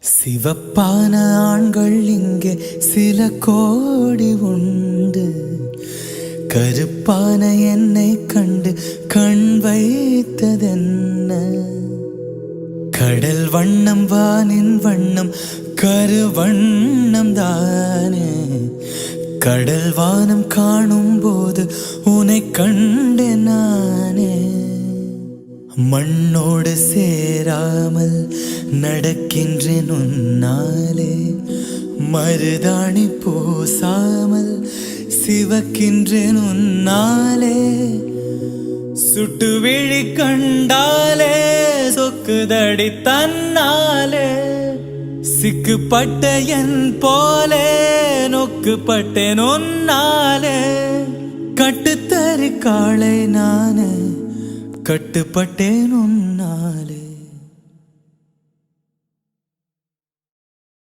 சிவப்பான ஆண்கள் இங்கே சில கோடி உண்டு. கருப்பான என்னை கண்டு கண் வைத்ததென்ன? கடல் வண்ணம் வானின் வண்ணம் கருவண்ணம் தானே. கடல் வானம் காணும் போது உன்னை கண்டேன் நானே. மண்ணோடு சேராமல் நடக்கின்றேன் உன்னாலே. மருதாணி பூசாமல் சிவக்கின்றேன் உன்னாலே. சுட்டு விழி கண்டாலே சொக்குதடி தன்னாலே. சிக்குப்பட்ட என் போலே நொக்குப்பட்டேன் உன்னாலே. கட்டுத்தறி காளை நானே கட்டுப்பட்டேன் உன்னாலே.